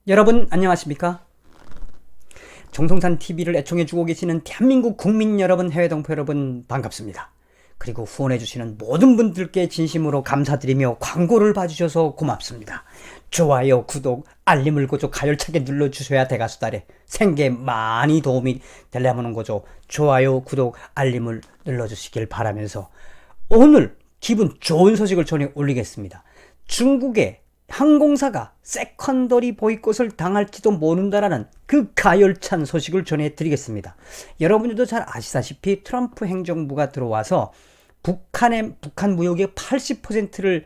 여러분 안녕하십니까? 정성산 TV를 애청해주고 계시는 대한민국 국민 여러분, 해외 동포 여러분 반갑습니다. 그리고 후원해주시는 모든 분들께 진심으로 감사드리며 광고를 봐주셔서 고맙습니다. 좋아요, 구독, 알림을 고조 가열차게 눌러주셔야 대가수달에 생계에 많이 도움이 되려면 거죠. 좋아요, 구독, 알림을 눌러주시길 바라면서 오늘 기분 좋은 소식을 전해 올리겠습니다. 중국의 항공사가 세컨더리 보이콧을 당할지도 모른다라는 그 가열찬 소식을 전해드리겠습니다. 여러분들도 잘 아시다시피 트럼프 행정부가 들어와서 북한 무역의 80%를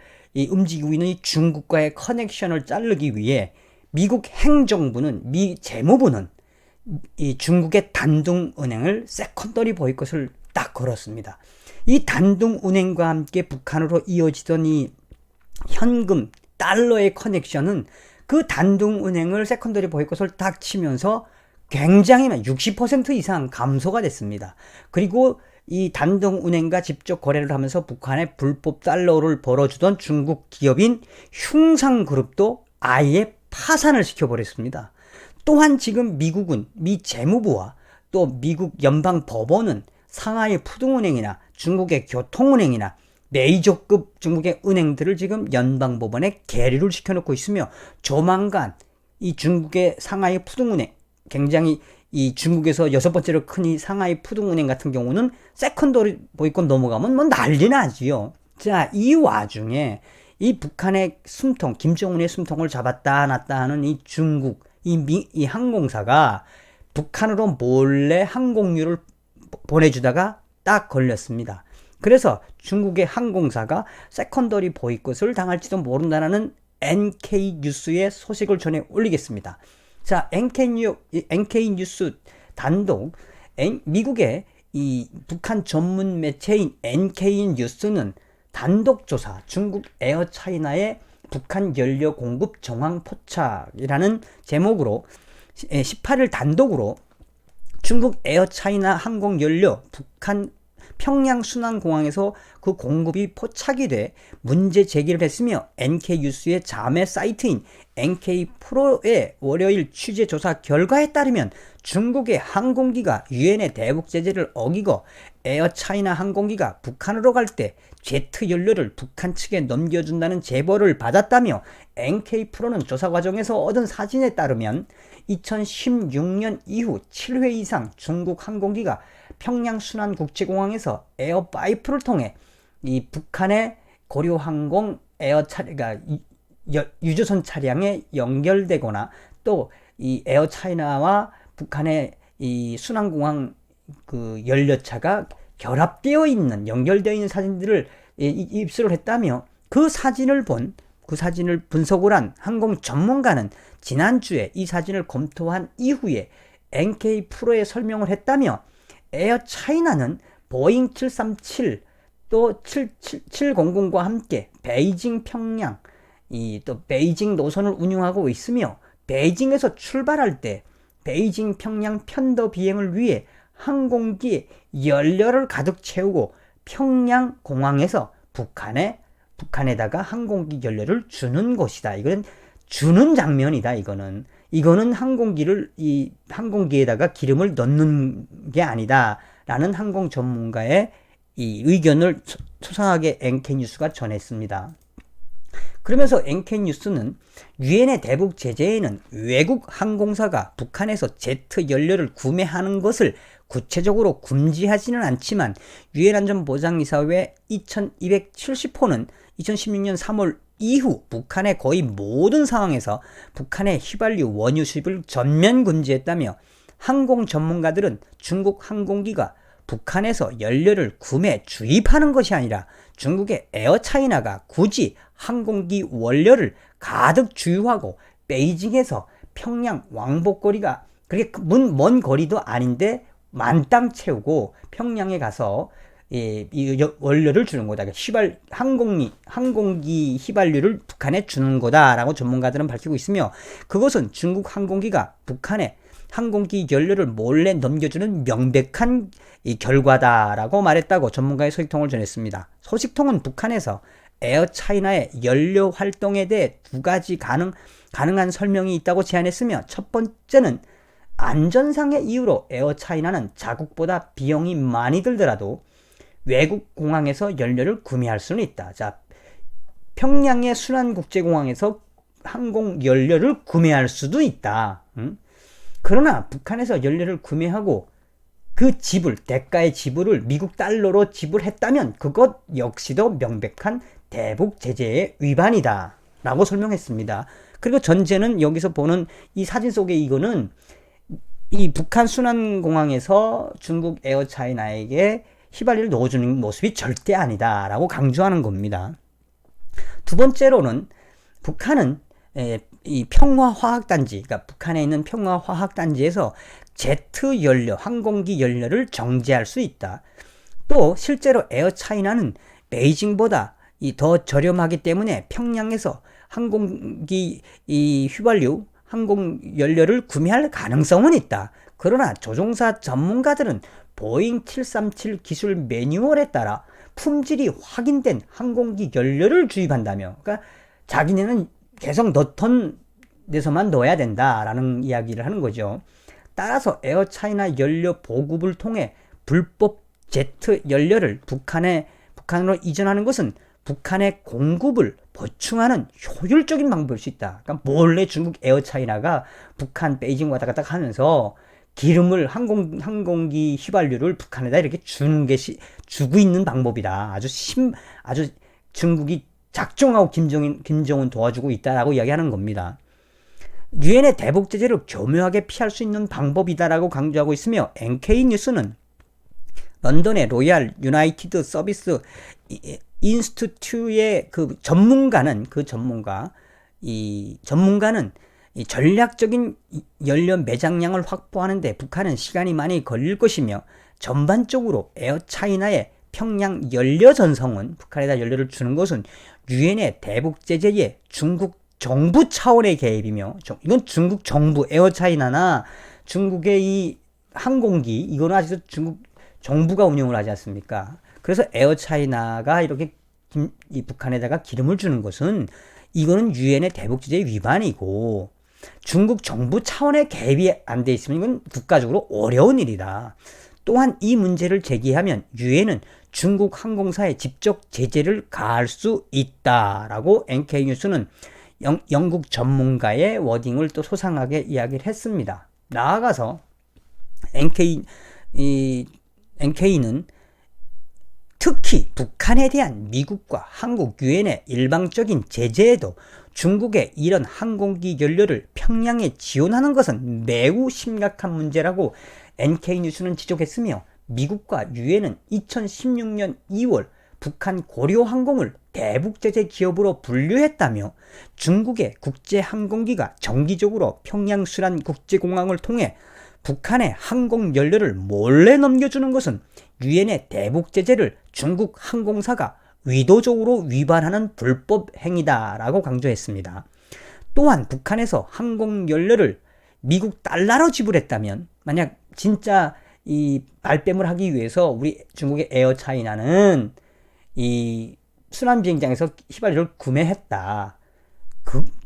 움직이고 있는 이 중국과의 커넥션을 자르기 위해 미국 행정부는, 미 재무부는 이 중국의 단둥은행을 세컨더리 보이콧을 딱 걸었습니다. 이 단둥은행과 함께 북한으로 이어지던 이 현금 달러의 커넥션은 그 단둥은행을 세컨더리 보이콧을 딱 치면서 굉장히 60% 이상 감소가 됐습니다. 그리고 이 단둥은행과 직접 거래를 하면서 북한에 불법 달러를 벌어주던 중국 기업인 흉상그룹도 아예 파산을 시켜버렸습니다. 또한 지금 미국은, 미 재무부와 또 미국 연방법원은 상하이 푸둥은행이나 중국의 교통은행이나 메이저급 중국의 은행들을 지금 연방법원에 계류를 시켜놓고 있으며, 조만간 이 중국의 상하이 푸둥은행, 굉장히 이 중국에서 6번째로 큰 이 상하이 푸둥은행 같은 경우는 세컨더리 보이콧 넘어가면 뭐 난리 나지요. 자, 이 와중에 이 북한의 숨통, 김정은의 숨통을 잡았다 놨다 하는 이 중국, 이 항공사가 북한으로 몰래 항공유를 보내주다가 딱 걸렸습니다. 그래서 중국의 항공사가 세컨더리 보이콧을 당할지도 모른다는 NK뉴스의 소식을 전해 올리겠습니다. 자, NK뉴스 단독, 미국의 이 북한 전문 매체인 NK뉴스는 단독 조사, 중국 에어차이나의 북한 연료 공급 정황 포착이라는 제목으로 18일 단독으로 중국 에어차이나 항공 연료 북한 평양 순환공항에서 그 공급이 포착이 돼 문제 제기를 했으며, NK뉴스의 자매 사이트인 NK프로의 월요일 취재 조사 결과에 따르면 중국의 항공기가 유엔의 대북 제재를 어기고 에어차이나 항공기가 북한으로 갈 때 제트 연료를 북한 측에 넘겨준다는 제보를 받았다며, NK프로는 조사 과정에서 얻은 사진에 따르면 2016년 이후 7회 이상 중국 항공기가 평양 순환국제공항에서 에어파이프를 통해 이 북한의 고려항공 에어차가 유조선 차량에 연결되거나 또 이 에어차이나와 북한의 이 순환공항 그 연료차가 결합되어 있는, 연결되어 있는 사진들을 입수를 했다며, 그 사진을 분석을 한 항공 전문가는 지난주에 이 사진을 검토한 이후에 NK프로에 설명을 했다며, 에어차이나는 보잉 737 또 700과 함께 베이징 평양 또 베이징 노선을 운영하고 있으며, 베이징에서 출발할 때 베이징 평양 편도 비행을 위해 항공기에 연료를 가득 채우고 평양 공항에서 북한에다가 항공기 연료를 주는 것이다. 이건 주는 장면이다. 이거는 항공기에다가 기름을 넣는 게 아니다 라는 항공 전문가의 이 의견을 소상하게 NK뉴스가 전했습니다. 그러면서 NK뉴스는 유엔의 대북 제재에는 외국 항공사가 북한에서 제트 연료를 구매하는 것을 구체적으로 금지하지는 않지만, 유엔 안전보장이사회 2270호는 2016년 3월 이후 북한의 거의 모든 상황에서 북한의 휘발유 원유 수입을 전면 금지했다며, 항공 전문가들은 중국 항공기가 북한에서 연료를 구매, 주입하는 것이 아니라 중국의 에어차이나가 굳이 항공기 원료를 가득 주유하고 베이징에서 평양 왕복거리가 그렇게 먼 거리도 아닌데 만땅 채우고 평양에 가서 이 원료를 주는 거다. 항공기 휘발유를 북한에 주는 거다라고 전문가들은 밝히고 있으며, 그것은 중국 항공기가 북한에 항공기 연료를 몰래 넘겨주는 명백한 이 결과다라고 말했다고 전문가의 소식통을 전했습니다. 소식통은 북한에서 에어차이나의 연료 활동에 대해 두 가지 가능한 설명이 있다고 제안했으며, 첫 번째는 안전상의 이유로 에어차이나는 자국보다 비용이 많이 들더라도 외국 공항에서 연료를 구매할 수는 있다. 자, 평양의 순환국제공항에서 항공 연료를 구매할 수도 있다. 그러나 북한에서 연료를 구매하고 그 대가의 지불을 미국 달러로 지불했다면 그것 역시도 명백한 대북 제재의 위반이다 라고 설명했습니다. 그리고 전제는 여기서 보는 이 사진 속의 이거는 이 북한 순환공항에서 중국 에어차이나에게 휘발유를 넣어주는 모습이 절대 아니다 라고 강조하는 겁니다. 두 번째로는 북한은 이 평화화학단지, 그러니까 북한에 있는 평화화학단지에서 제트 연료, 항공기 연료를 정제할 수 있다. 또 실제로 에어차이나는 베이징보다 더 저렴하기 때문에 평양에서 항공기 휘발유, 항공 연료를 구매할 가능성은 있다. 그러나 조종사 전문가들은 보잉 737 기술 매뉴얼에 따라 품질이 확인된 항공기 연료를 주입한다며, 그러니까 자기네는 계속 넣던 데서만 넣어야 된다라는 이야기를 하는 거죠. 따라서 에어차이나 연료 보급을 통해 불법 제트 연료를 북한으로 이전하는 것은 북한의 공급을 보충하는 효율적인 방법일 수 있다. 그러니까 몰래 중국 에어차이나가 북한 베이징 왔다 갔다 하면서 기름을 항공기 휘발유를 북한에다 이렇게 주고 있는 방법이다. 아주 중국이 작정하고 김정은 도와주고 있다라고 이야기하는 겁니다. 유엔의 대북 제재를 교묘하게 피할 수 있는 방법이다라고 강조하고 있으며, NK 뉴스는 런던의 로얄 유나이티드 서비스 인스티튜트의 전문가는 이 전략적인 연료 매장량을 확보하는데 북한은 시간이 많이 걸릴 것이며, 전반적으로 에어차이나의 평양 연료 전송은, 북한에다 연료를 주는 것은 유엔의 대북 제재에 중국 정부 차원의 개입이며, 이건 중국 정부, 에어차이나나 중국의 이 항공기, 이거는 아직도 중국 정부가 운영을 하지 않습니까? 그래서 에어차이나가 이렇게 이 북한에다가 기름을 주는 것은 이거는 유엔의 대북 제재 위반이고, 중국 정부 차원의 개입이 안 돼 있으면 이건 국가적으로 어려운 일이다. 또한 이 문제를 제기하면 유엔은 중국 항공사에 직접 제재를 가할 수 있다라고 NK뉴스는 영국 전문가의 워딩을 또 소상하게 이야기를 했습니다. 나아가서 NK는 특히 북한에 대한 미국과 한국 유엔의 일방적인 제재에도 중국의 이런 항공기 연료를 평양에 지원하는 것은 매우 심각한 문제라고 NK뉴스는 지적했으며, 미국과 유엔은 2016년 2월 북한 고려항공을 대북제재 기업으로 분류했다며, 중국의 국제항공기가 정기적으로 평양 순환국제공항을 통해 북한의 항공 연료를 몰래 넘겨주는 것은 유엔의 대북제재를 중국 항공사가 의도적으로 위반하는 불법 행위다라고 강조했습니다. 또한 북한에서 항공 연료를 미국 달러로 지불했다면, 만약 진짜 이 발뺌을 하기 위해서 우리 중국의 에어차이나는 이 순환비행장에서 휘발유를 구매했다.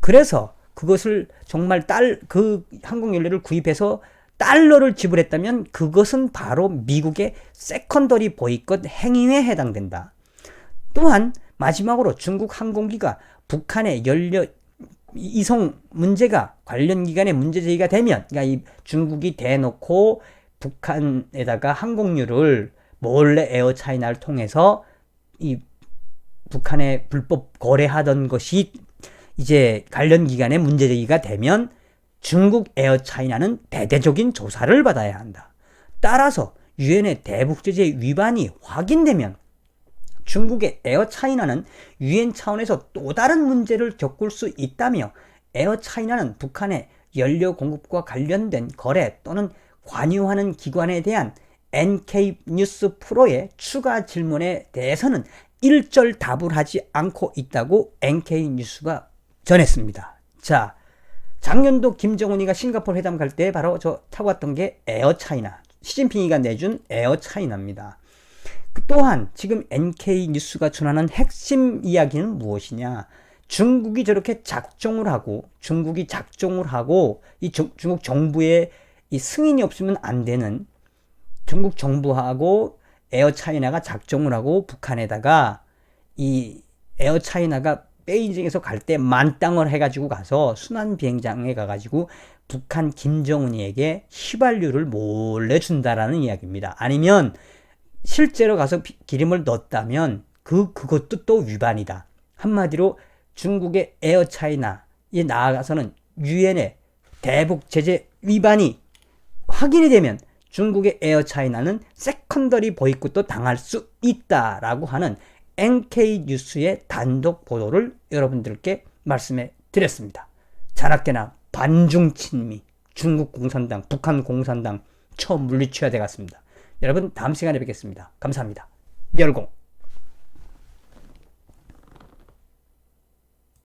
그래서 그것을 정말 그 항공연료를 구입해서 달러를 지불했다면 그것은 바로 미국의 세컨더리 보이콧 행위에 해당된다. 또한 마지막으로 중국 항공기가 북한의 연료 이송 문제가 관련 기관에 문제 제기가 되면, 그러니까 이 중국이 대놓고 북한에다가 항공유를 몰래 에어차이나를 통해서 이 북한에 불법 거래하던 것이 이제 관련 기관에 문제 제기가 되면 중국 에어차이나는 대대적인 조사를 받아야 한다. 따라서 유엔의 대북 제재 위반이 확인되면 중국의 에어차이나는 유엔 차원에서 또 다른 문제를 겪을 수 있다며, 에어차이나는 북한의 연료 공급과 관련된 거래 또는 관여하는 기관에 대한 NK뉴스 프로의 추가 질문에 대해서는 일절 답을 하지 않고 있다고 NK뉴스가 전했습니다. 자, 작년도 김정은이가 싱가포르 회담 갈 때 바로 저 타고 왔던 게 에어차이나, 시진핑이가 내준 에어차이나입니다. 또한 지금 NK 뉴스가 전하는 핵심 이야기는 무엇이냐? 중국이 저렇게 작정을 하고 이 중국 정부의 이 승인이 없으면 안 되는, 중국 정부하고 에어차이나가 작정을 하고 북한에다가 이 에어차이나가 베이징에서 갈 때 만땅을 해가지고 가서 순환 비행장에 가가지고 북한 김정은이에게 휘발유를 몰래 준다라는 이야기입니다. 아니면 실제로 가서 기름을 넣었다면 그것도 또 위반이다. 한마디로 중국의 에어차이나에 나아가서는 유엔의 대북 제재 위반이 확인이 되면 중국의 에어차이나는 세컨더리 보이콧도 당할 수 있다라고 하는 NK 뉴스의 단독 보도를 여러분들께 말씀해 드렸습니다. 자나깨나 반중 친미, 중국 공산당, 북한 공산당 처음 물리쳐야 되겠습니다. 여러분 다음 시간에 뵙겠습니다. 감사합니다. 열공.